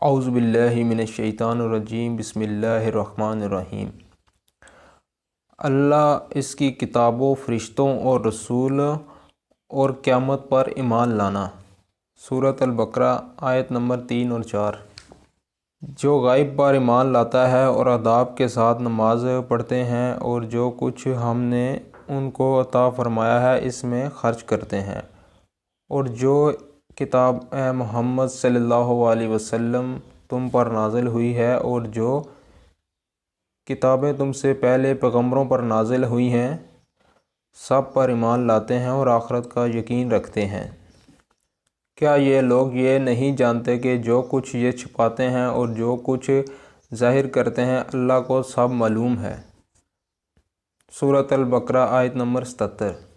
اعوذ باللہ من الشیطان الرجیم بسم اللہ الرحمن الرحیم۔ اللہ، اس کی کتابوں، فرشتوں اور رسول اور قیامت پر ایمان لانا۔ سورۃ البقرہ آیت نمبر 3 اور 4۔ جو غائب پر ایمان لاتا ہے اور آداب کے ساتھ نماز پڑھتے ہیں اور جو کچھ ہم نے ان کو عطا فرمایا ہے اس میں خرچ کرتے ہیں، اور جو کتاب اے محمد صلی اللہ علیہ وسلم تم پر نازل ہوئی ہے اور جو کتابیں تم سے پہلے پیغمبروں پر نازل ہوئی ہیں سب پر ایمان لاتے ہیں اور آخرت کا یقین رکھتے ہیں۔ کیا یہ لوگ یہ نہیں جانتے کہ جو کچھ یہ چھپاتے ہیں اور جو کچھ ظاہر کرتے ہیں اللہ کو سب معلوم ہے۔ سورۃ البقرہ آیت نمبر 77۔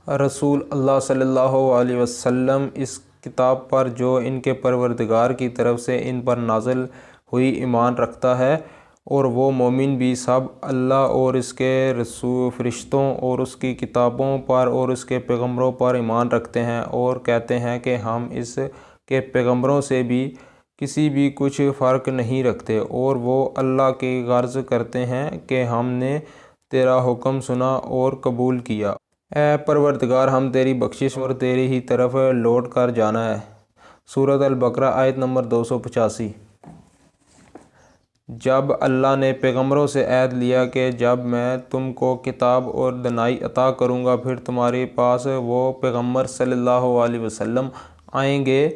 رسول اللہ صلی اللہ علیہ وسلم اس کتاب پر جو ان کے پروردگار کی طرف سے ان پر نازل ہوئی ایمان رکھتا ہے، اور وہ مومن بھی سب اللہ اور اس کے فرشتوں اور اس کی کتابوں پر اور اس کے پیغمبروں پر ایمان رکھتے ہیں، اور کہتے ہیں کہ ہم اس کے پیغمبروں سے بھی کسی بھی کچھ فرق نہیں رکھتے، اور وہ اللہ کی غرض کرتے ہیں کہ ہم نے تیرا حکم سنا اور قبول کیا۔ اے پروردگار، ہم تیری بخشش اور تیری ہی طرف لوٹ کر جانا ہے۔ سورۃ البقرہ آیت نمبر 285۔ جب اللہ نے پیغمبروں سے عہد لیا کہ جب میں تم کو کتاب اور دانائی عطا کروں گا پھر تمہارے پاس وہ پیغمبر صلی اللہ علیہ وسلم آئیں گے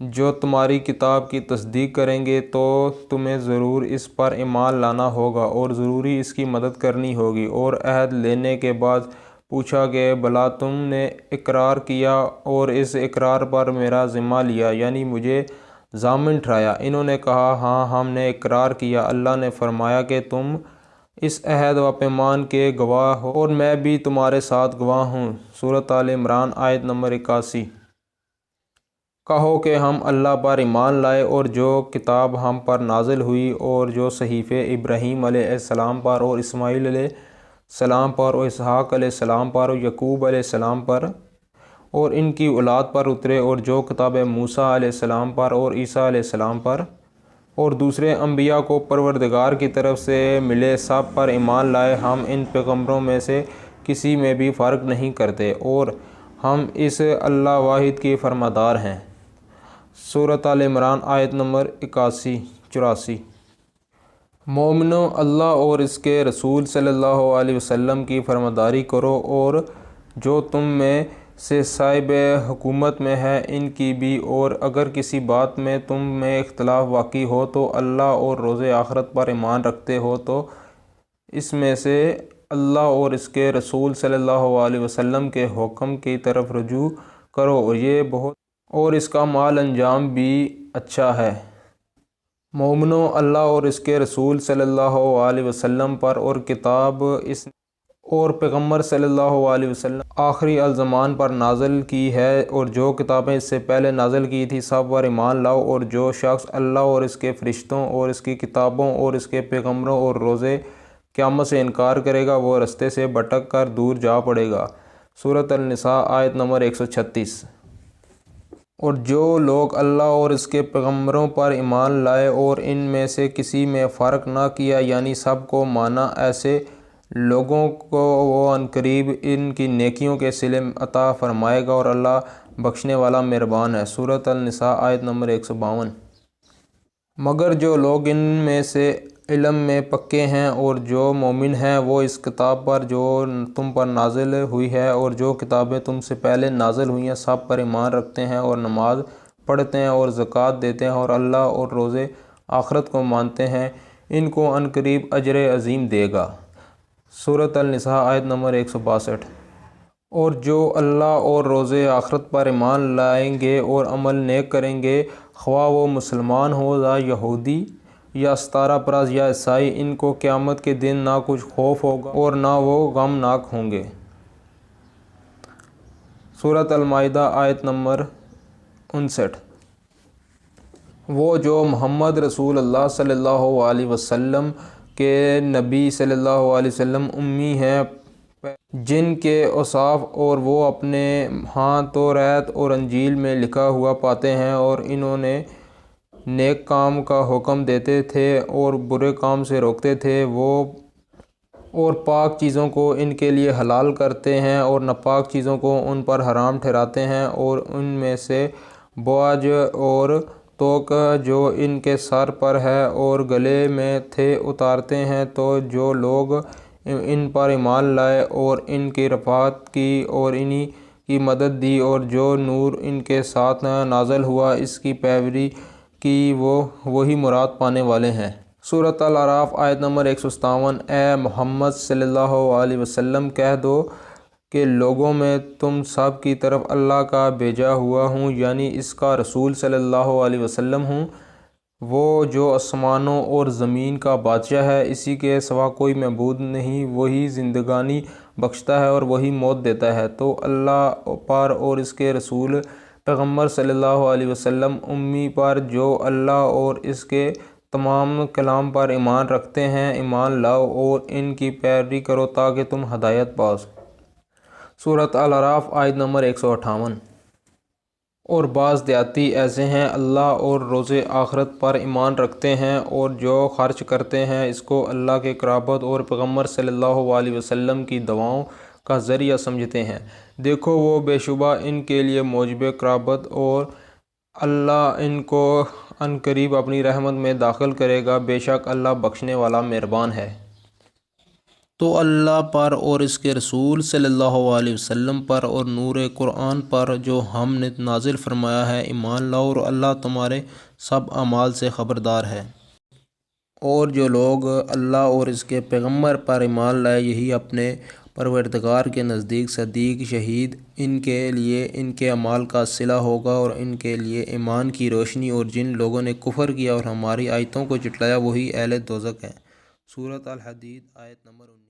جو تمہاری کتاب کی تصدیق کریں گے، تو تمہیں ضرور اس پر ایمان لانا ہوگا اور ضروری اس کی مدد کرنی ہوگی۔ اور عہد لینے کے بعد پوچھا کہ بھلا تم نے اقرار کیا اور اس اقرار پر میرا ذمہ لیا، یعنی مجھے ضامن ٹھہرایا؟ انہوں نے کہا ہاں، ہم نے اقرار کیا۔ اللہ نے فرمایا کہ تم اس عہد و پیمان کے گواہ ہو اور میں بھی تمہارے ساتھ گواہ ہوں۔ سورۃ آل عمران آیت نمبر 81۔ کہو کہ ہم اللہ پر ایمان لائے اور جو کتاب ہم پر نازل ہوئی اور جو صحیفے ابراہیم علیہ السلام پر اور اسماعیل علیہ السلام پر اور اسحاق علیہ السلام پر اور یعقوب علیہ السلام پر اور ان کی اولاد پر اترے، اور جو کتاب موسیٰ علیہ السلام پر اور عیسیٰ علیہ السلام پر اور دوسرے انبیاء کو پروردگار کی طرف سے ملے سب پر ایمان لائے۔ ہم ان پیغمبروں میں سے کسی میں بھی فرق نہیں کرتے اور ہم اس اللہ واحد کے فرماندار ہیں۔ سورۃ آل عمران آیت نمبر 84۔ مومنو، اللہ اور اس کے رسول صلی اللہ علیہ وسلم کی فرمانداری کرو، اور جو تم میں سے صاحب حکومت میں ہے ان کی بھی، اور اگر کسی بات میں تم میں اختلاف واقع ہو تو اللہ اور روز آخرت پر ایمان رکھتے ہو تو اس میں سے اللہ اور اس کے رسول صلی اللہ علیہ وسلم کے حکم کی طرف رجوع کرو، اور یہ بہت اور اس کا مال انجام بھی اچھا ہے۔ مومنو، اللہ اور اس کے رسول صلی اللہ علیہ وسلم پر اور کتاب اس اور پیغمبر صلی اللہ علیہ وسلم آخری الزمان پر نازل کی ہے، اور جو کتابیں اس سے پہلے نازل کی تھی سب پر ایمان لاؤ، اور جو شخص اللہ اور اس کے فرشتوں اور اس کی کتابوں اور اس کے پیغمبروں اور روز قیامت سے انکار کرے گا وہ رستے سے بھٹک کر دور جا پڑے گا۔ سورۃ النساء آیت نمبر 136۔ اور جو لوگ اللہ اور اس کے پیغمبروں پر ایمان لائے اور ان میں سے کسی میں فرق نہ کیا یعنی سب کو مانا، ایسے لوگوں کو وہ عنقریب ان کی نیکیوں کے صلے عطا فرمائے گا، اور اللہ بخشنے والا مہربان ہے۔ سورۃ النساء آیت نمبر 152۔ مگر جو لوگ ان میں سے علم میں پکے ہیں اور جو مومن ہیں وہ اس کتاب پر جو تم پر نازل ہوئی ہے اور جو کتابیں تم سے پہلے نازل ہوئی ہیں سب پر ایمان رکھتے ہیں اور نماز پڑھتے ہیں اور زکوٰۃ دیتے ہیں اور اللہ اور روز آخرت کو مانتے ہیں، ان کو عنقریب اجر عظیم دے گا۔ سورۃ النساء آیت نمبر 162۔ اور جو اللہ اور روز آخرت پر ایمان لائیں گے اور عمل نیک کریں گے، خواہ وہ مسلمان ہو یا یہودی یا ستارہ پرست یا عیسائی، ان کو قیامت کے دن نہ کچھ خوف ہوگا اور نہ وہ غمناک ہوں گے۔ سورۃ المائدہ آیت نمبر 59۔ وہ جو محمد رسول اللہ صلی اللہ علیہ وسلم کے نبی صلی اللہ علیہ وسلم امی ہیں، جن کے اوصاف اور وہ اپنے ہاں توریت اور انجیل میں لکھا ہوا پاتے ہیں، اور انہوں نے نیک کام کا حکم دیتے تھے اور برے کام سے روکتے تھے، وہ اور پاک چیزوں کو ان کے لیے حلال کرتے ہیں اور ناپاک چیزوں کو ان پر حرام ٹھہراتے ہیں، اور ان میں سے بوجھ اور توق جو ان کے سر پر ہے اور گلے میں تھے اتارتے ہیں۔ تو جو لوگ ان پر ایمان لائے اور ان کی رفعت کی اور انہی کی مدد دی اور جو نور ان کے ساتھ نازل ہوا اس کی پیروی کی، وہی مراد پانے والے ہیں۔ سورۃ الاعراف آیت نمبر 157۔ اے محمد صلی اللہ علیہ وسلم کہہ دو کہ لوگوں میں تم سب کی طرف اللہ کا بھیجا ہوا ہوں، یعنی اس کا رسول صلی اللہ علیہ وسلم ہوں۔ وہ جو آسمانوں اور زمین کا بادشاہ ہے، اسی کے سوا کوئی معبود نہیں، وہی زندگانی بخشتا ہے اور وہی موت دیتا ہے۔ تو اللہ پر اور اس کے رسول پیغمبر صلی اللہ علیہ وسلم امی پر جو اللہ اور اس کے تمام کلام پر ایمان رکھتے ہیں ایمان لاؤ اور ان کی پیروی کرو تاکہ تم ہدایت پاؤ۔ سورۃ الاعراف آیت نمبر 158۔ اور بعض دیہاتی ایسے ہیں اللہ اور روز آخرت پر ایمان رکھتے ہیں اور جو خرچ کرتے ہیں اس کو اللہ کے قرابت اور پیغمبر صلی اللہ علیہ وسلم کی دعاؤں کا ذریعہ سمجھتے ہیں۔ دیکھو وہ بے شبہ ان کے لیے موجب قرابت اور اللہ ان کو عنقریب اپنی رحمت میں داخل کرے گا، بے شک اللہ بخشنے والا مہربان ہے۔ تو اللہ پر اور اس کے رسول صلی اللہ علیہ وسلم پر اور نور قرآن پر جو ہم نے نازل فرمایا ہے ایمان لاؤ، اور اللہ تمہارے سب اعمال سے خبردار ہے۔ اور جو لوگ اللہ اور اس کے پیغمبر پر ایمان لائے یہی اپنے پروردگار کے نزدیک صدیق شہید ان کے لیے ان کے اعمال کا صلہ ہوگا اور ان کے لیے ایمان کی روشنی، اور جن لوگوں نے کفر کیا اور ہماری آیتوں کو جھٹلایا وہی اہل دوزخ ہیں۔ سورۃ الحدید آیت نمبر 19۔